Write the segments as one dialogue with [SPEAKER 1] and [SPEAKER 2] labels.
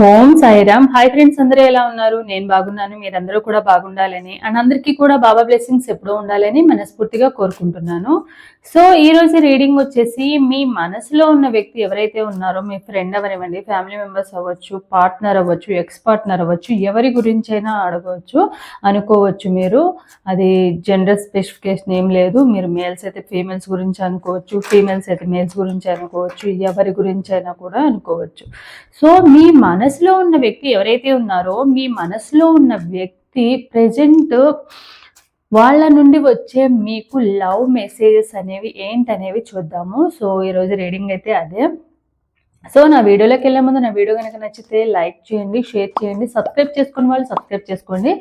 [SPEAKER 1] ఓం Sairam. Hi friends, అందరూ ఎలా ఉన్నారు? నేను బాగున్నాను. మీరందరూ కూడా బాగుండాలని అండ్ అందరికీ కూడా బాబా బ్లెస్సింగ్స్ ఎప్పుడూ ఉండాలని మనస్ఫూర్తిగా కోరుకుంటున్నాను. సో ఈ రోజు రీడింగ్ వచ్చేసి మీ మనసులో ఉన్న వ్యక్తి ఎవరైతే ఉన్నారో, మీ ఫ్రెండ్ అవనివ్వండి, ఫ్యామిలీ మెంబర్స్ అవ్వచ్చు, పార్ట్నర్ అవ్వచ్చు, ఎక్స్ పార్ట్నర్ అవ్వచ్చు, ఎవరి గురించైనా అడగవచ్చు, అనుకోవచ్చు. మీరు అది జెండర్ స్పెసిఫికేషన్ ఏం లేదు. మీరు మేల్స్ అయితే ఫీమేల్స్ గురించి అనుకోవచ్చు, ఫీమేల్స్ అయితే మేల్స్ గురించి అనుకోవచ్చు, ఎవరి గురించి అయినా కూడా అనుకోవచ్చు. సో మీ మనసులో ఉన్న వ్యక్తి ఎవరైతే ఉన్నారో, మీ మనసులో ఉన్న వ్యక్తి ప్రెజెంట్ వాళ్ళ నుండి వచ్చే మీకు లవ్ మెసేజెస్ అనేవి ఏంటనేవి చూద్దాము. సో ఈరోజు రీడింగ్ అయితే అదే. సో నా వీడియోలోకి వెళ్ళే ముందు నా వీడియో కనుక నచ్చితే లైక్ చేయండి, షేర్ చేయండి, సబ్స్క్రైబ్ చేసుకుని వాళ్ళు సబ్స్క్రైబ్ చేసుకోండి,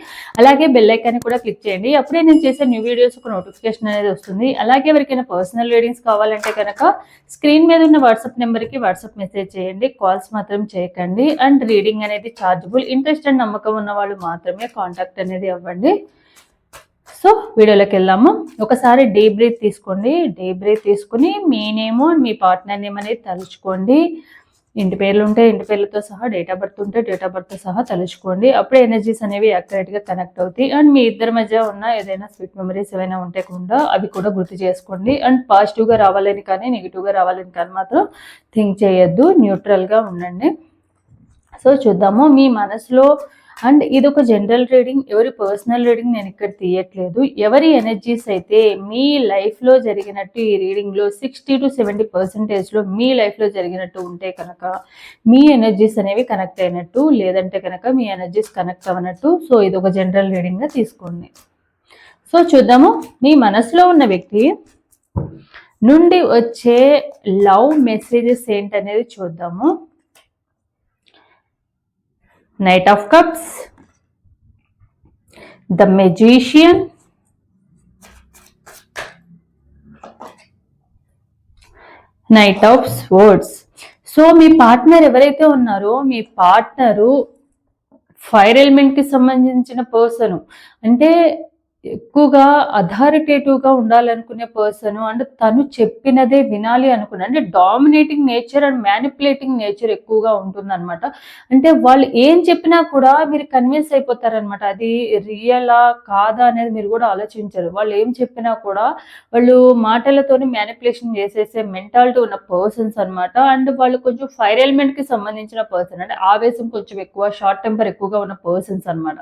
[SPEAKER 1] అలాగే బెల్ ఐకాన్ కూడా క్లిక్ చేయండి. అప్పుడే నేను చేసే న్యూ వీడియోస్ ఒక నోటిఫికేషన్ అనేది వస్తుంది. అలాగే ఎవరికైనా పర్సనల్ రీడింగ్స్ కావాలంటే కనుక స్క్రీన్ మీద ఉన్న వాట్సాప్ నెంబర్కి వాట్సాప్ మెసేజ్ చేయండి, కాల్స్ మాత్రం చేయకండి. అండ్ రీడింగ్ అనేది ఛార్జబుల్. ఇంట్రెస్ట్ అండ్ నమ్మకం ఉన్న వాళ్ళు మాత్రమే కాంటాక్ట్ అనేది అవ్వండి. సో వీడియోలోకి వెళ్దాము. ఒకసారి డీప్ బ్రీత్ తీసుకోండి. డీప్ బ్రీత్ తీసుకుని మీ నేమ్ అండ్ మీ పార్ట్నర్ నేమ్ అనేది తలుచుకోండి. ఇంటి పేర్లు ఉంటే ఇంటి పేర్లతో సహా, డేట్ ఆఫ్ బర్త్ ఉంటే డేట్ ఆఫ్ బర్త్తో సహా తలుచుకోండి. అప్పుడే ఎనర్జీస్ అనేవి యాక్యురేట్గా కనెక్ట్ అవుతాయి. అండ్ మీ ఇద్దరి మధ్య ఉన్న ఏదైనా స్వీట్ మెమరీస్ ఏమైనా ఉంటే కూడా అవి కూడా గుర్తు చేసుకోండి. అండ్ పాజిటివ్గా రావాలని కానీ నెగిటివ్గా రావాలని కానీ మాత్రం థింక్ చేయొద్దు, న్యూట్రల్గా ఉండండి. సో చూద్దాము మీ మనసులో. అండ్ ఇది ఒక జనరల్ రీడింగ్, ఎవరి పర్సనల్ రీడింగ్ నేను ఇక్కడ తీయట్లేదు. ఎవరి ఎనర్జీస్ అయితే మీ లైఫ్లో జరిగినట్టు ఈ రీడింగ్లో 60 to 70% మీ లైఫ్లో జరిగినట్టు ఉంటే కనుక మీ ఎనర్జీస్ అనేవి కనెక్ట్ అయినట్టు, లేదంటే కనుక మీ ఎనర్జీస్ కనెక్ట్ అవ్వనట్టు. సో ఇది ఒక జనరల్ రీడింగ్గా తీసుకోండి. సో చూద్దాము మీ మనసులో ఉన్న వ్యక్తి నుండి వచ్చే లవ్ మెసేజెస్ ఏంటనేది చూద్దాము. Knight of Cups, the Magician, Knight of Swords. So me partner ఎవరైతే ఉన్నారో, మీ పార్ట్నరు ఫైర్ ఎలిమెంట్కి సంబంధించిన పర్సన్, అంటే ఎక్కువగా అథారిటేటివ్గా ఉండాలనుకునే పర్సన్, అండ్ తను చెప్పినదే వినాలి అనుకునే, అంటే dominating nature and manipulating nature ఎక్కువగా ఉంటుందన్నమాట. అంటే వాళ్ళు ఏం చెప్పినా కూడా మీరు కన్విన్స్ అయిపోతారనమాట. అది రియలా కాదా అనేది మీరు కూడా ఆలోచించరు. వాళ్ళు ఏం చెప్పినా కూడా వాళ్ళు మాటలతోని మ్యానిపులేషన్ చేసేసే మెంటాలిటీ ఉన్న పర్సన్స్ అనమాట. అండ్ వాళ్ళు కొంచెం ఫైర్ ఎలిమెంట్కి సంబంధించిన పర్సన్, అంటే ఆవేశం కొంచెం ఎక్కువ, షార్ట్ టెంపర్ ఎక్కువగా ఉన్న పర్సన్స్ అనమాట.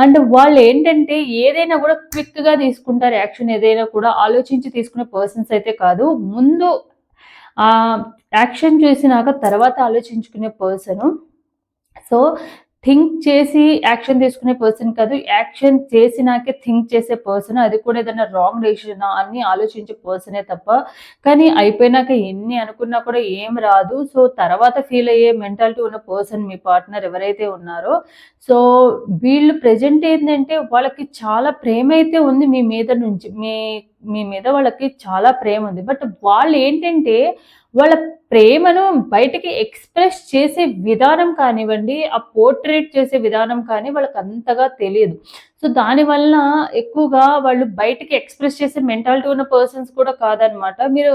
[SPEAKER 1] అండ్ వాళ్ళు ఏంటంటే ఏదైనా కూడా క్విక్గా తీసుకుంటారు యాక్షన్, ఏదైనా కూడా ఆలోచించి తీసుకునే పర్సన్స్ అయితే కాదు. ముందు యాక్షన్ చూసినాక తర్వాత ఆలోచించుకునే పర్సను. సో థింక్ చేసి యాక్షన్ తీసుకునే పర్సన్ కాదు, యాక్షన్ చేసినాకే థింక్ చేసే పర్సన్. అది కూడా ఏదైనా రాంగ్ డెసిషన్ అని ఆలోచించే పర్సనే తప్ప, కానీ అయిపోయినాక ఎన్ని అనుకున్నా కూడా ఏం రాదు. సో తర్వాత ఫీల్ అయ్యే మెంటాలిటీ ఉన్న పర్సన్ మీ పార్ట్నర్ ఎవరైతే ఉన్నారో. సో వీళ్ళు ప్రెజెంట్ ఏంటంటే వాళ్ళకి చాలా ప్రేమ అయితే ఉంది మీ మీద నుంచి, మీ మీద వాళ్ళకి చాలా ప్రేమ ఉంది. బట్ వాళ్ళు ఏంటంటే వాళ్ళ ప్రేమను బయటకి ఎక్స్ప్రెస్ చేసే విధానం కానివ్వండి, ఆ పోర్ట్రేట్ చేసే విధానం కానీ వాళ్ళకి అంతగా తెలియదు. సో దానివల్ల ఎక్కువగా వాళ్ళు బయటకి ఎక్స్ప్రెస్ చేసే మెంటాలిటీ ఉన్న పర్సన్స్ కూడా కాదనమాట. మీరు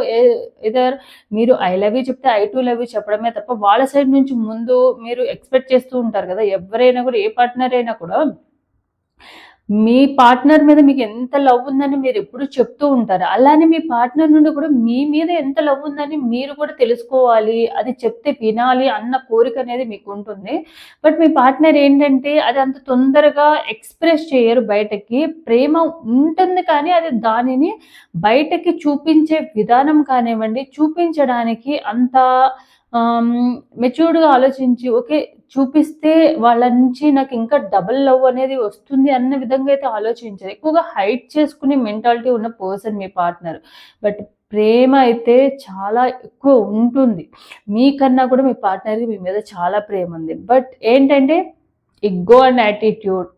[SPEAKER 1] మీరు ఐ లవ్ యూ చెప్తే ఐ టు లవ్ యూ చెప్పడమే తప్ప, వాళ్ళ సైడ్ నుంచి ముందు మీరు ఎక్స్పెక్ట్ చేస్తూ ఉంటారు కదా. ఎవరైనా కూడా, ఏ పార్ట్నర్ అయినా కూడా మీ పార్ట్నర్ మీద మీకు ఎంత లవ్ ఉందని మీరు ఎప్పుడు చెప్తూ ఉంటారు. అలానే మీ పార్ట్నర్ నుండి కూడా మీ మీద ఎంత లవ్ ఉందని మీరు కూడా తెలుసుకోవాలి, అది చెప్తే వినాలి అన్న కోరిక అనేది మీకు ఉంటుంది. బట్ మీ పార్ట్నర్ ఏంటంటే అది అంత తొందరగా ఎక్స్ప్రెస్ చేయరు బయటకి. ప్రేమ ఉంటుంది కానీ అది దానిని బయటకి చూపించే విధానం కానివ్వండి, చూపించడానికి అంత మెచ్యూర్డ్గా ఆలోచించి ఓకే చూపిస్తే వాళ్ళ నుంచి నాకు ఇంకా డబుల్ లవ్ అనేది వస్తుంది అన్న విధంగా అయితే ఆలోచించారు. ఎక్కువగా హైడ్ చేసుకునే మెంటాలిటీ ఉన్న పర్సన్ మీ పార్ట్నర్. బట్ ప్రేమ అయితే చాలా ఎక్కువ ఉంటుంది. మీకన్నా కూడా మీ పార్ట్నర్కి మీ మీద చాలా ప్రేమ ఉంది. బట్ ఏంటంటే ego and attitude,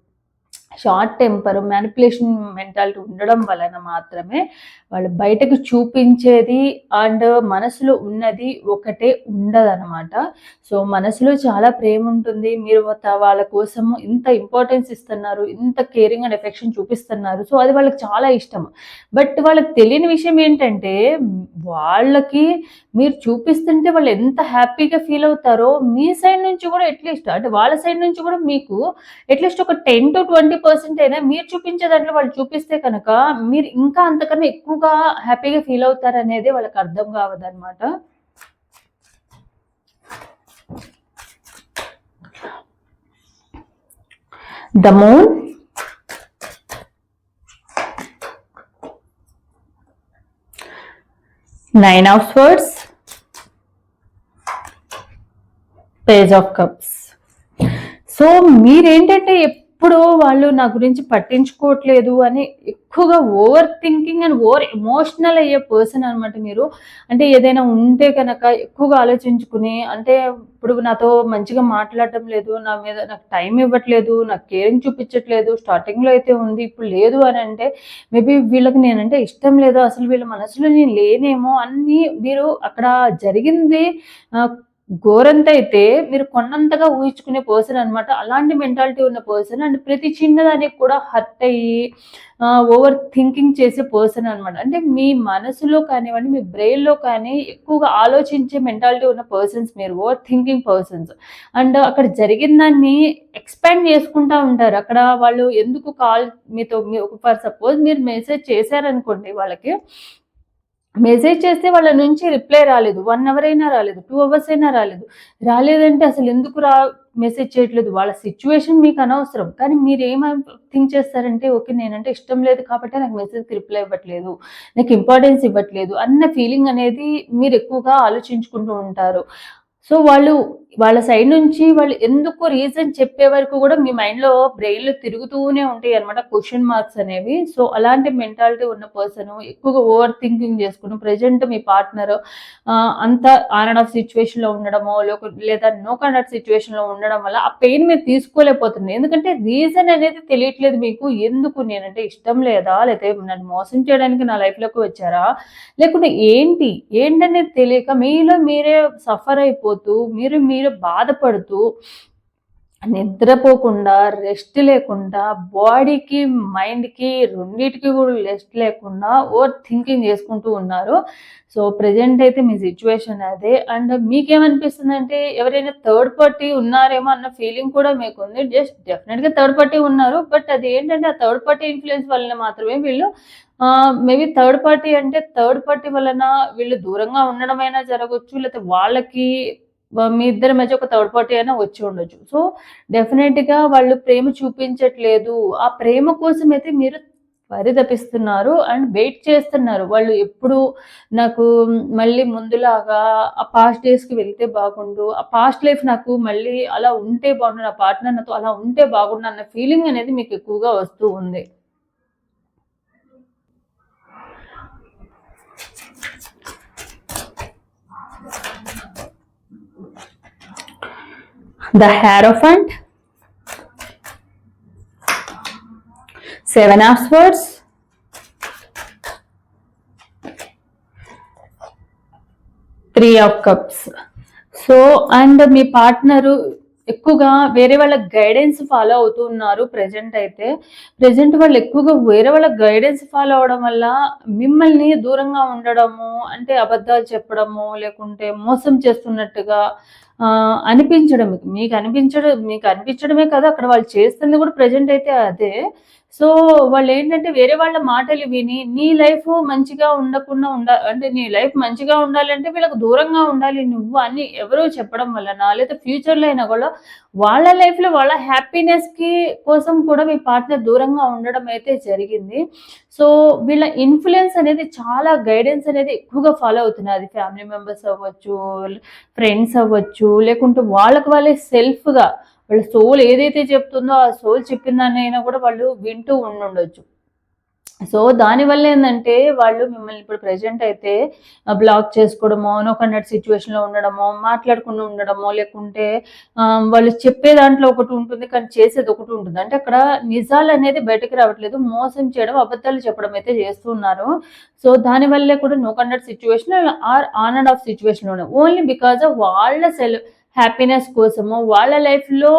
[SPEAKER 1] short temper, manipulation mentality ఉండడం వలన మాత్రమే వాళ్ళు బయటకు చూపించేది అండ్ మనసులో ఉన్నది ఒకటే ఉండదన్నమాట. సో మనసులో చాలా ప్రేమ ఉంటుంది. మీరు వాళ్ళ కోసము ఇంత ఇంపార్టెన్స్ ఇస్తున్నారు, ఇంత కేరింగ్ అండ్ ఎఫెక్షన్ చూపిస్తున్నారు. సో అది వాళ్ళకి చాలా ఇష్టం. బట్ వాళ్ళకి తెలియని విషయం ఏంటంటే, వాళ్ళకి మీరు చూపిస్తుంటే వాళ్ళు ఎంత హ్యాపీగా ఫీల్ అవుతారో మీ సైడ్ నుంచి కూడా అట్లీస్ట్, అంటే వాళ్ళ సైడ్ నుంచి కూడా మీకు అట్లీస్ట్ ఒక 10-20% అయినా మీరు చూపించే దాంట్లో వాళ్ళు చూపిస్తే కనుక మీరు ఇంకా అంతకన్నా ఎక్కువగా హ్యాపీగా ఫీల్ అవుతారు అనేది వాళ్ళకి అర్థం కావదన్నమాట. The moon, nine of swords, page of cups. So మీరేంటంటే ఎప్పుడు వాళ్ళు నా గురించి పట్టించుకోవట్లేదు అని ఎక్కువగా over thinking and over emotional అయ్యే పర్సన్ అనమాట మీరు. అంటే ఏదైనా ఉంటే కనుక ఎక్కువగా ఆలోచించుకుని, అంటే ఇప్పుడు నాతో మంచిగా మాట్లాడటం లేదు, నా మీద నాకు టైం ఇవ్వట్లేదు, నాకు కేరింగ్ చూపించట్లేదు, స్టార్టింగ్లో అయితే ఉంది ఇప్పుడు లేదు అని అంటే మేబీ వీళ్ళకి నేనంటే ఇష్టం లేదు, అసలు వీళ్ళ మనసులో నేను లేనేమో అన్నీ మీరు అక్కడ జరిగింది ఘోరంత అయితే మీరు కొన్నంతగా ఊహించుకునే పర్సన్ అనమాట. అలాంటి మెంటాలిటీ ఉన్న పర్సన్ అండ్ ప్రతి చిన్నదానికి కూడా హర్ట్ అయ్యి ఓవర్ థింకింగ్ చేసే పర్సన్ అనమాట. అంటే మీ మనసులో కానివ్వండి, మీ బ్రెయిన్లో కానీ ఎక్కువగా ఆలోచించే మెంటాలిటీ ఉన్న పర్సన్స్ మీరు, ఓవర్ థింకింగ్ పర్సన్స్. అండ్ అక్కడ జరిగిన దాన్ని ఎక్స్పాండ్ చేసుకుంటూ ఉంటారు. అక్కడ వాళ్ళు ఎందుకు మీతో ఫర్ సపోజ్ మీరు మెసేజ్ చేశారనుకోండి, వాళ్ళకి మెసేజ్ చేస్తే వాళ్ళ నుంచి రిప్లై రాలేదు, 1 అవర్ అయినా రాలేదు, 2 అవర్స్ అయినా రాలేదంటే అసలు ఎందుకు మెసేజ్ చేయట్లేదు, వాళ్ళ సిచ్యువేషన్ మీకు అనవసరం. కానీ మీరు థింక్ చేస్తారంటే, ఓకే నేనంటే ఇష్టం లేదు కాబట్టి నాకు మెసేజ్కి రిప్లై ఇవ్వట్లేదు, నాకు ఇంపార్టెన్స్ ఇవ్వట్లేదు అన్న ఫీలింగ్ అనేది మీరు ఎక్కువగా ఆలోచించుకుంటూ ఉంటారు. సో వాళ్ళ సైడ్ నుంచి వాళ్ళు ఎందుకు రీజన్ చెప్పే వరకు కూడా మీ మైండ్లో బ్రెయిన్లో తిరుగుతూనే ఉంటాయి అనమాట క్వశ్చన్ మార్క్స్ అనేవి. సో అలాంటి మెంటాలిటీ ఉన్న పర్సన్ ఎక్కువగా ఓవర్ థింకింగ్ చేసుకుని ప్రజెంట్ మీ పార్ట్నర్ అంత ఆన్ అండ్ ఆఫ్ సిచ్యువేషన్లో ఉండడమో లేదా నో కాంటాక్ట్ సిచ్యువేషన్లో ఉండడం వల్ల ఆ పెయిన్ మీరు తీసుకోలేకపోతుంది. ఎందుకంటే రీజన్ అనేది తెలియట్లేదు మీకు. ఎందుకు, నేనంటే ఇష్టం లేదా, లేకపోతే నన్ను మోసం చేయడానికి నా లైఫ్లోకి వచ్చారా, లేకుంటే ఏంటనేది తెలియక మీలో మీరే సఫర్ అయిపోతూ మీరు బాధపడుతూ నిద్రపోకుండా, రెస్ట్ లేకుండా, బాడీకి మైండ్కి రెండింటికి కూడా రెస్ట్ లేకుండా ఓవర్ థింకింగ్ చేసుకుంటూ ఉన్నారు. సో ప్రెజెంట్ అయితే మీ సిచ్యువేషన్ అదే. అండ్ మీకేమనిపిస్తుంది అంటే ఎవరైనా థర్డ్ పార్టీ ఉన్నారేమో అన్న ఫీలింగ్ కూడా మీకు ఉంది. డెఫినెట్గా థర్డ్ పార్టీ ఉన్నారు. బట్ అది ఏంటంటే ఆ థర్డ్ పార్టీ ఇన్ఫ్లుయెన్స్ వలన మాత్రమే వీళ్ళు మేబీ థర్డ్ పార్టీ అంటే థర్డ్ పార్టీ వలన వీళ్ళు దూరంగా ఉండడమైనా జరగవచ్చు, లేకపోతే వాళ్ళకి మీ ఇద్దరి మధ్య ఒక థర్డ్ పార్టీ అయినా వచ్చి ఉండొచ్చు. సో డెఫినెట్గా వాళ్ళు ప్రేమ చూపించట్లేదు. ఆ ప్రేమ కోసం అయితే మీరు పరితపిస్తున్నారు అండ్ వెయిట్ చేస్తున్నారు. వాళ్ళు ఎప్పుడు నాకు మళ్ళీ ముందులాగా ఆ పాస్ట్ డేస్కి వెళ్తే బాగుండు, ఆ పాస్ట్ లైఫ్ నాకు మళ్ళీ అలా ఉంటే బాగుండు, నా పార్ట్నర్ నాతో అలా ఉంటే బాగుండు అన్న ఫీలింగ్ అనేది మీకు ఎక్కువగా వస్తూ ఉంది. The Hierophant, 7 of Swords, Three of Cups. So and me partner ఎక్కువగా వేరే వాళ్ళ గైడెన్స్ ఫాలో అవుతూ ఉన్నారు. ప్రెజెంట్ వాళ్ళు ఎక్కువగా వేరే వాళ్ళ గైడెన్స్ ఫాలో అవడం వల్ల మిమ్మల్ని దూరంగా ఉండడము, అంటే అబద్ధాలు చెప్పడము, లేకుంటే మోసం చేస్తున్నట్టుగా అనిపించడం, మీకు అనిపించడమే కదా అక్కడ వాళ్ళు చేస్తుంది కూడా ప్రెజెంట్ అయితే అదే. సో వాళ్ళు ఏంటంటే వేరే వాళ్ళ మాటలు విని నీ లైఫ్ మంచిగా అంటే నీ లైఫ్ మంచిగా ఉండాలంటే వీళ్ళకి దూరంగా ఉండాలి నువ్వు అని ఎవరో చెప్పడం వలన, లేదా ఫ్యూచర్లో అయినా కూడా వాళ్ళ లైఫ్లో వాళ్ళ హ్యాపీనెస్కి కోసం కూడా మీ పార్ట్నర్ దూరంగా ఉండడం అయితే జరిగింది. సో వీళ్ళ ఇన్ఫ్లుయెన్స్ అనేది చాలా, గైడెన్స్ అనేది ఎక్కువగా ఫాలో అవుతున్నారు. అది ఫ్యామిలీ మెంబర్స్ అవ్వచ్చు, ఫ్రెండ్స్ అవ్వచ్చు, లేకుంటే వాళ్ళే సెల్ఫ్గా వాళ్ళ సోల్ ఏదైతే చెప్తుందో ఆ సోల్ చెప్పిన దాన్ని అయినా కూడా వాళ్ళు వింటూ ఉండొచ్చు. సో దానివల్ల ఏంటంటే వాళ్ళు మిమ్మల్ని ఇప్పుడు ప్రెజెంట్ అయితే బ్లాక్ చేసుకోవడమో, నో కాంటాక్ట్ సిచ్యువేషన్‌లో ఉండడమో, మాట్లాడకుండా ఉండడమో, లేకుంటే వాళ్ళు చెప్పే దాంట్లో ఒకటి ఉంటుంది, కానీ చేసేది ఒకటి ఉంటుంది. అంటే అక్కడ నిజాలనేది బయటకి రావట్లేదు. మోసం చేయడం, అబద్ధాలు చెప్పడం అయితే చేస్తూ ఉన్నారు. సో దానివల్లే కూడా no contact situation or on and off సిచ్యువేషన్‌లోనే ఓన్లీ బికాజ్ ఆఫ్ వాళ్ళ హ్యాపీనెస్ కోసము, వాళ్ళ లైఫ్‌లో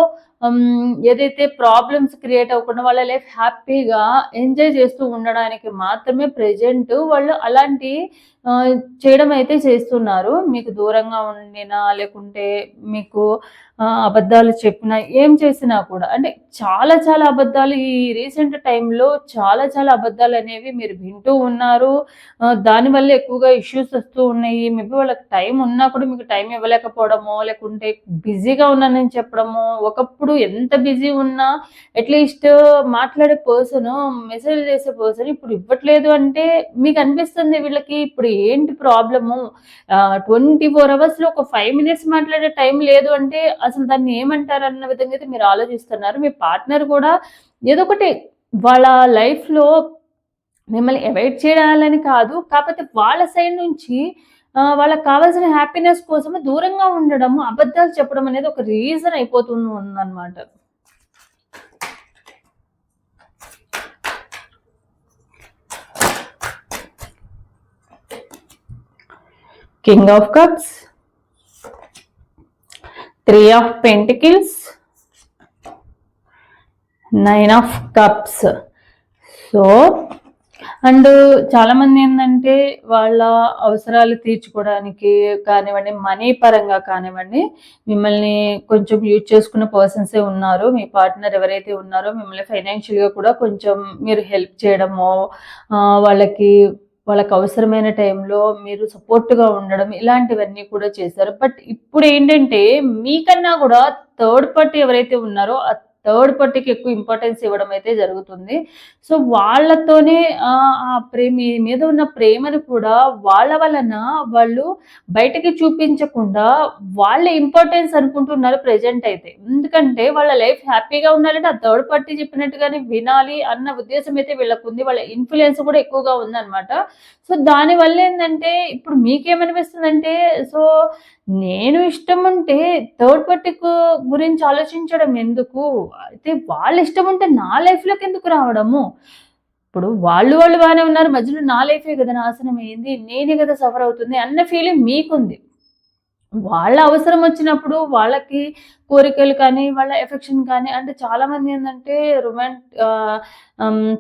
[SPEAKER 1] ఏదైతే ప్రాబ్లమ్స్ క్రియేట్ అవ్వకుండా వాళ్ళ లైఫ్ హ్యాపీగా ఎంజాయ్ చేస్తూ ఉండడానికి మాత్రమే ప్రెజెంట్ వాళ్ళు అలాంటి చేయడం అయితే చేస్తున్నారు. మీకు దూరంగా ఉండినా, లేకుంటే మీకు అబద్ధాలు చెప్పినా, ఏం చేసినా కూడా. అంటే చాలా చాలా అబద్ధాలు ఈ రీసెంట్ టైంలో చాలా చాలా అబద్ధాలనేవి మీరు వింటూ ఉన్నారు. దానివల్ల ఎక్కువగా ఇష్యూస్ వస్తూ ఉన్నాయి. మేబీ వాళ్ళకి టైం ఉన్నా కూడా మీకు టైం ఇవ్వలేకపోవడమో, లేకుంటే బిజీగా ఉన్నానని చెప్పడమో, ఒకప్పుడు ఎంత బిజీ ఉన్నా అట్‌లీస్ట్ మాట్లాడే పర్సను, మెసేజ్ చేసే పర్సన్ ఇప్పుడు ఇవ్వట్లేదు అంటే మీకు అనిపిస్తుంది వీళ్ళకి ఇప్పుడు ఏంటి ప్రాబ్లము? 24 అవర్స్‌లో ఒక 5 మినిట్స్ మాట్లాడే టైం లేదు అంటే అసలు దాన్ని ఏమంటారన్న విధంగా అయితే మీరు ఆలోచిస్తున్నారు. మీ పార్ట్నర్ కూడా ఏదో ఒకటి వాళ్ళ లైఫ్‌లో మిమ్మల్ని అవాయిడ్ చేయాలని కాదు. కాకపోతే వాళ్ళ సైడ్ నుంచి వాళ్ళకి కావాల్సిన హ్యాపీనెస్ కోసము దూరంగా ఉండడము, అబద్ధాలు చెప్పడం అనేది ఒక రీజన్ అయిపోతుంది ఉందన్నమాట. King of cups, 3 of pentacles, 9 of cups. So and చాలామంది ఏంటంటే వాళ్ళ అవసరాలు తీర్చుకోవడానికి కానివ్వండి, మనీ పరంగా కానివ్వండి, మిమ్మల్ని కొంచెం యూజ్ చేసుకున్న పర్సన్సే ఉన్నారు. మీ పార్ట్నర్ ఎవరైతే ఉన్నారో మిమ్మల్ని ఫైనాన్షియల్గా కూడా కొంచెం మీరు హెల్ప్ చేయడమో, వాళ్ళకి అవసరమైన టైంలో మీరు సపోర్ట్గా ఉండడం, ఇలాంటివన్నీ కూడా చేశారు. బట్ ఇప్పుడు ఏంటంటే మీకన్నా కూడా థర్డ్ పార్టీ ఎవరైతే ఉన్నారో థర్డ్ పార్టీకి ఎక్కువ ఇంపార్టెన్స్ ఇవ్వడం అయితే జరుగుతుంది. సో వాళ్ళతోనే మీ మీద ఉన్న ప్రేమను కూడా వాళ్ళ వలన వాళ్ళు బయటకి చూపించకుండా వాళ్ళ ఇంపార్టెన్స్ అనుకుంటున్నారు ప్రెజెంట్ అయితే. ఎందుకంటే వాళ్ళ లైఫ్ హ్యాపీగా ఉండాలంటే ఆ థర్డ్ పార్టీ చెప్పినట్టుగానే వినాలి అన్న ఉద్దేశం అయితే వీళ్ళకుంది. వాళ్ళ ఇన్ఫ్లుయెన్స్ కూడా ఎక్కువగా ఉందన్నమాట. సో దానివల్ల ఏంటంటే ఇప్పుడు మీకేమనిపిస్తుందంటే, సో నేను ఇష్టం ఉంటే థర్డ్ పార్టీ గురించి ఆలోచించడం ఎందుకు? అయితే వాళ్ళ ఇష్టం ఉంటే నా లైఫ్‌లోకి ఎందుకు రావడము? ఇప్పుడు వాళ్ళు బానే ఉన్నారు. మధ్యలో నా లైఫే కదా నాశనం అయింది. నేనే కదా సఫర్ అవుతుంది అన్న ఫీలింగ్ మీకుంది. వాళ్ళ అవసరం వచ్చినప్పుడు వాళ్ళకి కోరికలు కానీ, వాళ్ళ ఎఫెక్షన్ కానీ, అంటే చాలామంది ఏందంటే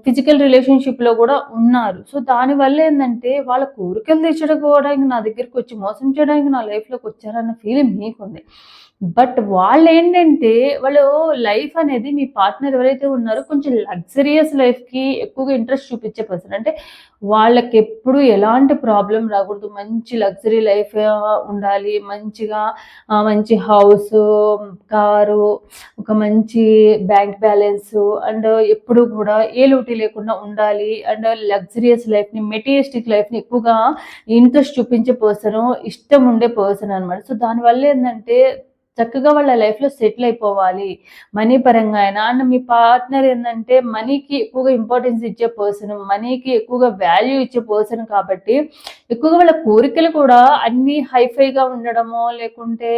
[SPEAKER 1] ఫిజికల్ రిలేషన్‌షిప్‌లో గూడా ఉన్నారు. సో దానివల్ల ఏందంటే వాళ్ళ కోరికలు తీర్చకపోవడానికి నా దగ్గరికొచ్చి మోసం చేయడానికి నా లైఫ్‌లోకి వచ్చారన్న ఫీలింగ్ మీకుంది. బట్ వాళ్ళేంటంటే వాళ్ళు లైఫ్ అనేది మీ పార్ట్నర్ ఎవరైతే ఉన్నారో కొంచెం లగ్జరియస్ లైఫ్‌కి ఎక్కువగా ఇంట్రెస్ట్ చూపించే పర్సన్. అంటే వాళ్ళకెప్పుడు ఎలాంటి ప్రాబ్లమ్ రాకూడదు. మంచి లగ్జరీ లైఫ్ ఉండాలి. మంచిగా మంచి హౌసు, కారు, ఒక మంచి బ్యాంక్ బ్యాలెన్సు అండ్ ఎప్పుడు కూడా ఏ లోటు లేకుండా ఉండాలి. అండ్ లగ్జరియస్ లైఫ్‌ని, మెటీరియలిస్టిక్ లైఫ్‌ని ఎక్కువగా ఇంట్రెస్ట్ చూపించే పర్సను, ఇష్టం ఉండే పర్సన్ అనమాట. సో దానివల్ల ఏందంటే చక్కగా వాళ్ళ లైఫ్‌లో సెటిల్ అయిపోవాలి. మనీ పరంగా అయినా. అండ్ మీ పార్ట్నర్ ఏందంటే మనీకి ఎక్కువగా ఇంపార్టెన్స్ ఇచ్చే పర్సన్. మనీకి ఎక్కువగా వాల్యూ ఇచ్చే పర్సన్ కాబట్టి ఎక్కువగా వాళ్ళ కోరికలు కూడా అన్నీ హైఫైగా ఉండడమో, లేకుంటే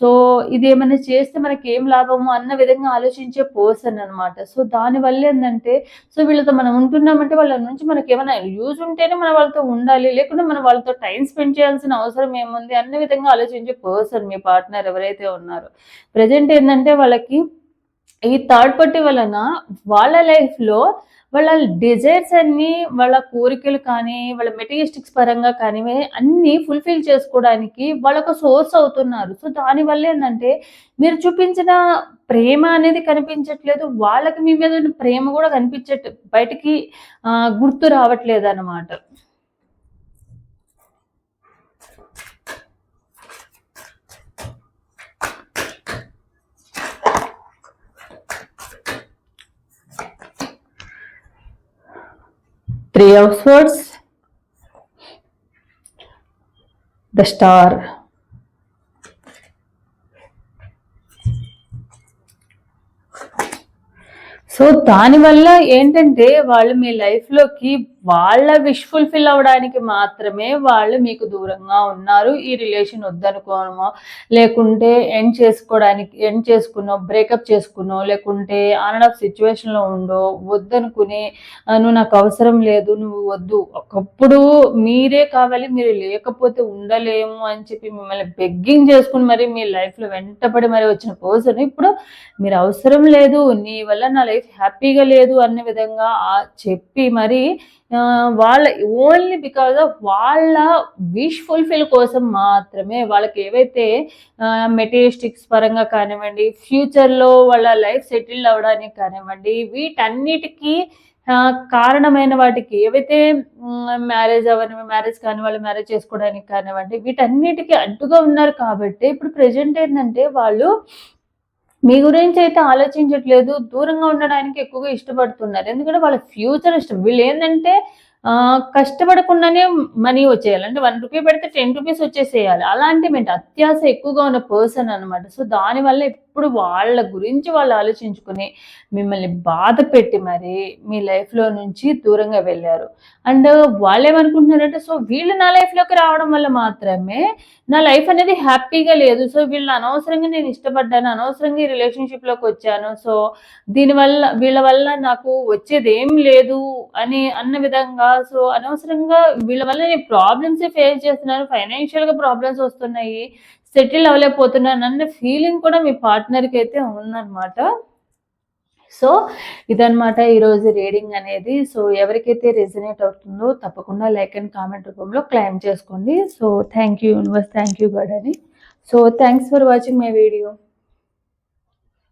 [SPEAKER 1] సో ఇదేమన్నా చేస్తే మనకేం లాభము అన్న విధంగా ఆలోచించే పర్సన్ అనమాట. సో దానివల్ల ఏందంటే సో వీళ్ళతో మనం ఉంటున్నామంటే వాళ్ళ నుంచి మనకేమైనా యూజ్ ఉంటేనే మనం వాళ్ళతో ఉండాలి. లేకుంటే మనం వాళ్ళతో టైం స్పెండ్ చేయాల్సిన అవసరం ఏముంది అన్న విధంగా ఆలోచించే పర్సన్ మీ పార్ట్నర్ ఎవరైతే ఉన్నారో. ప్రెజెంట్ ఏందంటే వాళ్ళకి ఈ థర్డ్ పార్టీ వలన వాళ్ళ లైఫ్‌లో వాళ్ళ డిజైర్స్ అన్నీ, వాళ్ళ కోరికలు కానీ, వాళ్ళ మెటీరియలిస్టిక్స్ పరంగా కానివి అన్నీ ఫుల్‌ఫిల్ చేసుకోవడానికి వాళ్ళొక సోర్స్ అవుతున్నారు. సో దానివల్ల ఏందంటే మీరు చూపించిన ప్రేమ అనేది కనిపించట్లేదు. వాళ్ళకి మీ మీద ఉన్న ప్రేమ కూడా బయటికి గుర్తు రావట్లేదనమాట. 3 of Swords, the Star. So దానివల్ల ఏంటంటే వాళ్ళు మీ లైఫ్‌లోకి వాళ్ళ విష్ ఫుల్‌ఫిల్ అవ్వడానికి మాత్రమే వాళ్ళు మీకు దూరంగా ఉన్నారు. ఈ రిలేషన్ వద్దనుకోనమో, లేకుంటే ఎండ్ చేసుకునో, బ్రేకప్ చేసుకునో, లేకుంటే ఆన్ అండ్ ఆఫ్ సిట్యుయేషన్‌లో ఉండో, వద్దనుకుని నువ్వు నాకు అవసరం లేదు, నువ్వు వద్దు. ఒకప్పుడు మీరే కావాలి, మీరు లేకపోతే ఉండలేము అని చెప్పి మిమ్మల్ని బెగ్గింగ్ చేసుకొని మరి మీ లైఫ్‌లో వెంటపడి మరి వచ్చిన పర్సన్ ఇప్పుడు మీరు అవసరం లేదు, నీ వల్ల నా లైఫ్ హ్యాపీగా లేదు అన్న విధంగా చెప్పి మరి వాళ్ళ ఓన్లీ బికాజ్ ఆఫ్ వాళ్ళ విష్ ఫుల్ఫిల్ కోసం మాత్రమే వాళ్ళకి ఏవైతే మెటీరియలిస్టిక్స్ పరంగా కానివ్వండి, ఫ్యూచర్లో వాళ్ళ లైఫ్ సెటిల్ అవ్వడానికి కానివ్వండి, వీటన్నిటికీ కారణమైన వాటికి ఏవైతే మ్యారేజ్ కానీ వాళ్ళు మ్యారేజ్ చేసుకోవడానికి కానివ్వండి, వీటన్నిటికీ అడ్డుగా ఉన్నారు కాబట్టి ఇప్పుడు ప్రెజెంట్ ఏంటంటే వాళ్ళు మీ గురించి అయితే ఆలోచించట్లేదు. దూరంగా ఉండడానికి ఎక్కువగా ఇష్టపడుతున్నారు. ఎందుకంటే వాళ్ళ ఫ్యూచర్ ఇష్టం. వీళ్ళేందంటే కష్టపడకుండానే మనీ వచ్చేయాలి. అంటే ₹1 పెడితే ₹10 వచ్చేసేయాలి. అలాంటి అత్యాశ ఎక్కువగా ఉన్న పర్సన్ అనమాట. సో, దానివల్ల ఎప్పుడు వాళ్ళ గురించి వాళ్ళు ఆలోచించుకొని మిమ్మల్ని బాధ పెట్టి మరి మీ లైఫ్‌లో నుంచి దూరంగా వెళ్లారు. అండ్ వాళ్ళేమనుకుంటున్నారంటే సో, వీళ్ళు నా లైఫ్‌లోకి రావడం వల్ల మాత్రమే నా లైఫ్ అనేది హ్యాపీగా లేదు. సో, వీళ్ళు అనవసరంగా నేను ఇష్టపడ్డాను. అనవసరంగా ఈ రిలేషన్‌షిప్‌లోకి వచ్చాను. సో, వీళ్ళ వల్ల నాకు వచ్చేదేం లేదు అన్న విధంగా సో, అనవసరంగా వీళ్ళ వల్ల నేను ప్రాబ్లమ్సే ఫేస్ చేస్తున్నాను. ఫైనాన్షియల్‌గా ప్రాబ్లమ్స్ వస్తున్నాయి. సెటిల్ అవ్వలేకపోతున్నాను అన్న ఫీలింగ్ కూడా మీ పార్ట్నర్‌కి అయితే ఉందన్నమాట. సో, ఇదనమాట ఈరోజు రీడింగ్ అనేది. సో, ఎవరికైతే రెజొనేట్ అవుతుందో తప్పకుండా లైక్ అండ్ కామెంట్ రూపంలో క్లెయిమ్ చేసుకోండి. So, thank you universe, thank you god అని. So, thanks for watching my video.